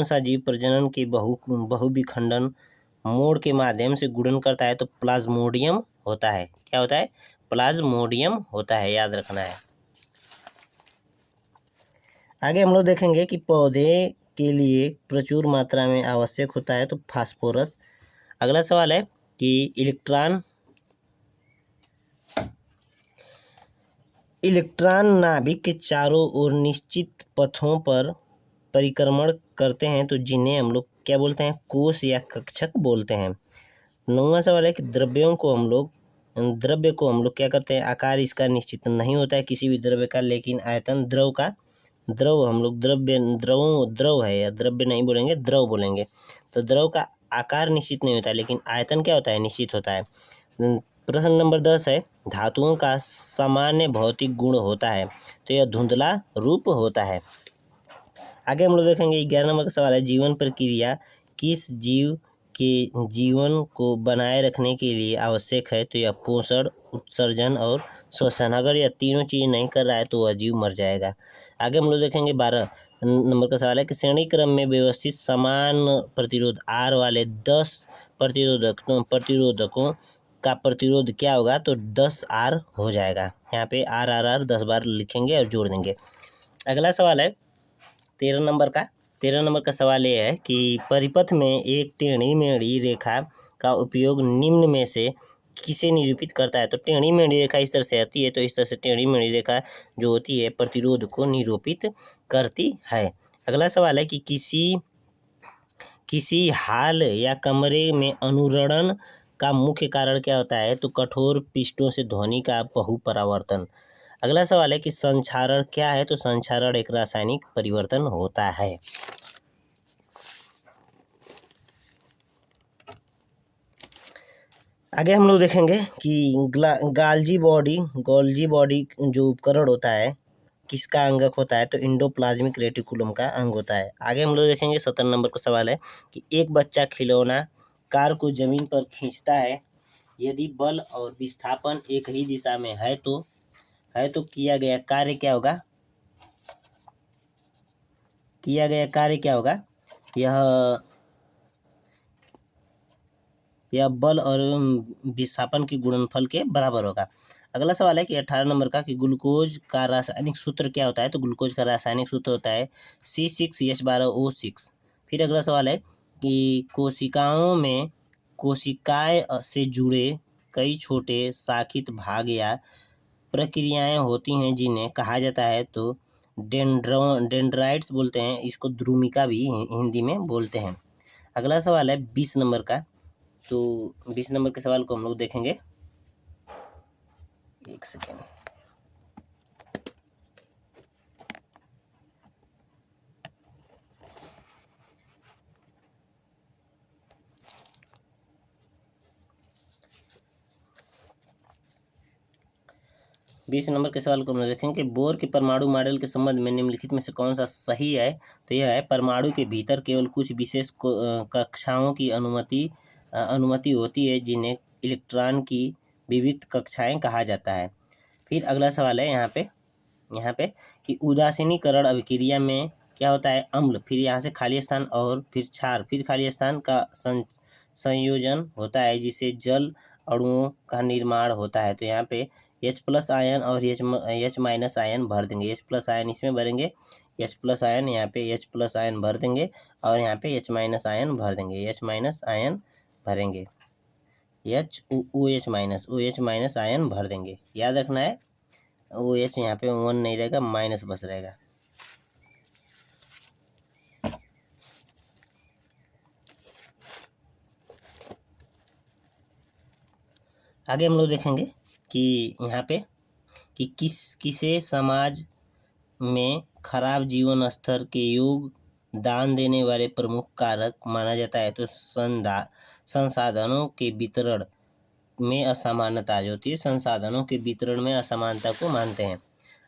सा जीव प्रजनन के बहुविखंडन मोड के माध्यम से गुणन करता है, तो प्लाज्मोडियम होता है। क्या होता है, प्लाज्मोडियम होता है, याद रखना है। आगे हम लोग देखेंगे कि पौधे के लिए प्रचुर मात्रा में आवश्यक होता है, तो फास्फोरस। अगला सवाल है कि इलेक्ट्रॉन नाभिक के चारों ओर निश्चित पथों पर परिक्रमण करते हैं, तो जिन्हें हम लोग क्या बोलते हैं, कोश या कक्षक बोलते हैं। 9वां सवाल है कि द्रव्य को हम लोग क्या करते हैं, आकार इसका निश्चित नहीं होता है किसी भी द्रव्य का, लेकिन आयतन द्रव हम लोग द्रव है, या द्रव्य नहीं बोलेंगे, द्रव बोलेंगे। तो द्रव का आकार निश्चित नहीं होता है, लेकिन आयतन क्या होता है, निश्चित होता है। प्रश्न नंबर 10 है, धातुओं का सामान्य भौतिक गुण होता है, तो यह धुंधला रूप होता है। आगे हम लोग देखेंगे 11 नंबर का सवाल है, जीवन प्रक्रिया किस जीव के जीवन को बनाए रखने के लिए आवश्यक है, तो यह पोषण, उत्सर्जन और श्वसन। अगर यह तीनों चीज़ नहीं कर रहा है तो वह जीव मर जाएगा। आगे हम लोग देखेंगे 12 नंबर का सवाल है कि श्रेणी क्रम में व्यवस्थित समान प्रतिरोध R वाले 10 प्रतिरोधकों का प्रतिरोध क्या होगा, तो 10R हो जाएगा। यहाँ पे R 10 बार लिखेंगे और जोड़ देंगे। अगला सवाल है 13 नंबर का सवाल ये है कि परिपथ में एक टेढ़ी मेढ़ी रेखा का उपयोग निम्न में से किसे निरूपित करता है, तो टेढ़ी मेढ़ी रेखा इस तरह से आती है, तो इस तरह से टेढ़ी मेढ़ी रेखा जो होती है प्रतिरोध को निरूपित करती है। अगला सवाल है कि किसी हॉल या कमरे में अनुरणन का मुख्य कारण क्या होता है, तो कठोर पृष्ठों से ध्वनि का बहुपरावर्तन। अगला सवाल है कि संक्षारण क्या है, तो संक्षारण एक रासायनिक परिवर्तन होता है। आगे हम लोग देखेंगे कि गोल्जी बॉडी जो उपकरण होता है किसका अंगक होता है, तो इंडोप्लाज्मिक रेटिकुलम का अंग होता है। आगे हम लोग देखेंगे 17 नंबर का सवाल है कि एक बच्चा खिलौना कार को जमीन पर खींचता है, यदि बल और विस्थापन एक ही दिशा में है तो किया गया कार्य क्या होगा, यह बल और विस्थापन के गुणनफल के बराबर होगा। अगला सवाल है कि 18 नंबर का कि ग्लूकोज का रासायनिक सूत्र क्या होता है, तो ग्लूकोज का रासायनिक सूत्र होता है C6H12O6। फिर अगला सवाल है कि कोशिकाएं से जुड़े कई छोटे शाखित भाग या प्रक्रियाएं होती हैं जिन्हें कहा जाता है, तो डेंड्राइट्स बोलते हैं, इसको द्रुमिका भी हिंदी में बोलते हैं। अगला सवाल है 20 नंबर का तो 20 नंबर के सवाल को हम लोग देखेंगे। एक सेकेंड। बीस नंबर के सवाल को हम लोग देखेंगे कि बोर के परमाणु मॉडल के संबंध में निम्नलिखित में से कौन सा सही है। तो यह है, परमाणु के भीतर केवल कुछ विशेष कक्षाओं की अनुमति होती है जिन्हें इलेक्ट्रॉन की विविध कक्षाएं कहा जाता है। फिर अगला सवाल है यहाँ पे कि उदासीनीकरण अभिक्रिया में क्या होता है, अम्ल, फिर यहाँ से खाली स्थान और फिर क्षार, फिर खाली स्थान का संयोजन होता है जिससे जल अणुओं का निर्माण होता है। तो यहाँ पे H+ आयन और H- आयन भर देंगे। H+ आयन इसमें भरेंगे, H+ आयन यहाँ पे H+ आयन भर देंगे और यहाँ पे H- आयन भर देंगे, H- आयन भरेंगे, OH- आयन भर देंगे। याद रखना है, OH यहाँ पे 1 नहीं रहेगा, माइनस बस रहेगा। आगे हम लोग देखेंगे कि यहाँ पे कि किसे समाज में खराब जीवन स्तर के योगदान देने वाले प्रमुख कारक माना जाता है। तो संसाधनों के वितरण में असमानता जो होती है, संसाधनों के वितरण में असमानता को मानते हैं।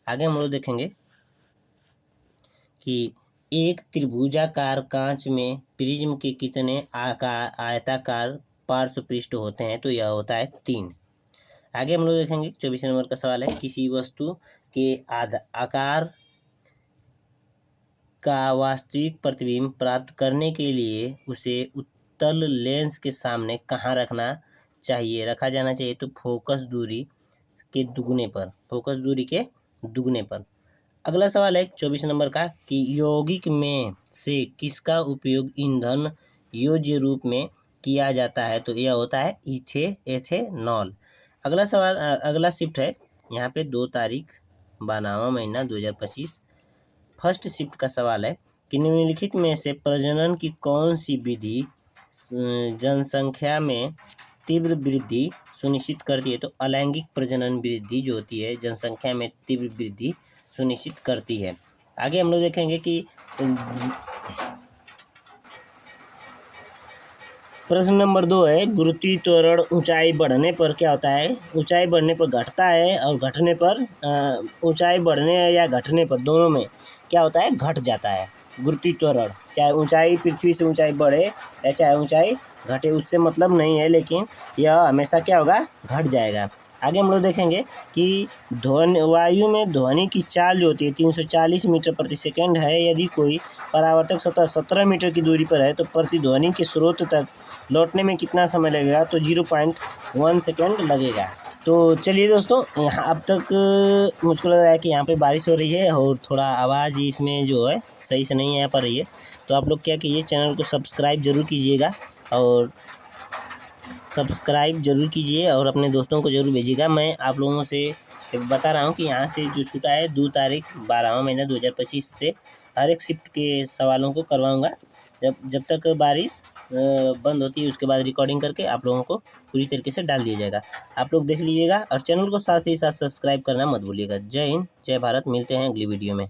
आगे हम लोग देखेंगे कि एक त्रिभुजाकार कांच में प्रिज्म के कितने आयताकार पार्श्व पृष्ठ होते हैं। तो यह होता है 3। आगे हम लोग देखेंगे 24 नंबर का सवाल है, किसी वस्तु के आकार का वास्तविक प्रतिबिंब प्राप्त करने के लिए उसे उत्तल लेंस के सामने कहाँ रखा जाना चाहिए। तो फोकस दूरी के दुगने पर। अगला सवाल है 24 नंबर का कि यौगिक में से किसका उपयोग ईंधन योज्य रूप में किया जाता है। तो यह होता है एथेनॉल। अगला शिफ्ट है यहाँ पे 2 तारीख 12वां महीना 2025। फर्स्ट शिफ्ट का सवाल है कि निम्नलिखित में से प्रजनन की कौन सी विधि जनसंख्या में तीव्र वृद्धि सुनिश्चित करती है। तो अलैंगिक प्रजनन वृद्धि जो होती है जनसंख्या में तीव्र वृद्धि सुनिश्चित करती है। आगे हम लोग देखेंगे कि प्रश्न नंबर 2 है, गुरुत्वीय त्वरण ऊंचाई बढ़ने पर क्या होता है। ऊंचाई बढ़ने पर घटता है और घटने पर ऊंचाई बढ़ने या घटने पर दोनों में क्या होता है, घट जाता है गुरुत्वीय त्वरण। चाहे ऊंचाई पृथ्वी से ऊंचाई बढ़े या चाहे ऊंचाई घटे, उससे मतलब नहीं है, लेकिन यह हमेशा क्या होगा, घट जाएगा। आगे हम लोग देखेंगे कि वायु में ध्वनि की चाल जो होती है 340 मीटर प्रति सेकंड है। यदि कोई परावर्तक सतह 17 मीटर की दूरी पर है तो प्रतिध्वनि के स्रोत तक लौटने में कितना समय लगेगा। तो 0.1 सेकेंड लगेगा। तो चलिए दोस्तों, यहाँ अब तक मुझको लग रहा है कि यहाँ पे बारिश हो रही है और थोड़ा आवाज़ इसमें जो है सही से नहीं आ पा रही है। तो आप लोग क्या कीजिए, चैनल को सब्सक्राइब जरूर कीजिएगा और अपने दोस्तों को जरूर भेजिएगा। मैं आप लोगों से बता रहा हूँ कि यहाँ से जो छूटा है 2 तारीख 12वां महीना 2025 से हर एक शिफ्ट के सवालों को करवाऊँगा। जब तक बारिश बंद होती है उसके बाद रिकॉर्डिंग करके आप लोगों को पूरी तरीके से डाल दिया जाएगा। आप लोग देख लीजिएगा और चैनल को साथ ही साथ सब्सक्राइब करना मत भूलिएगा। जय हिंद, जय भारत। मिलते हैं अगली वीडियो में।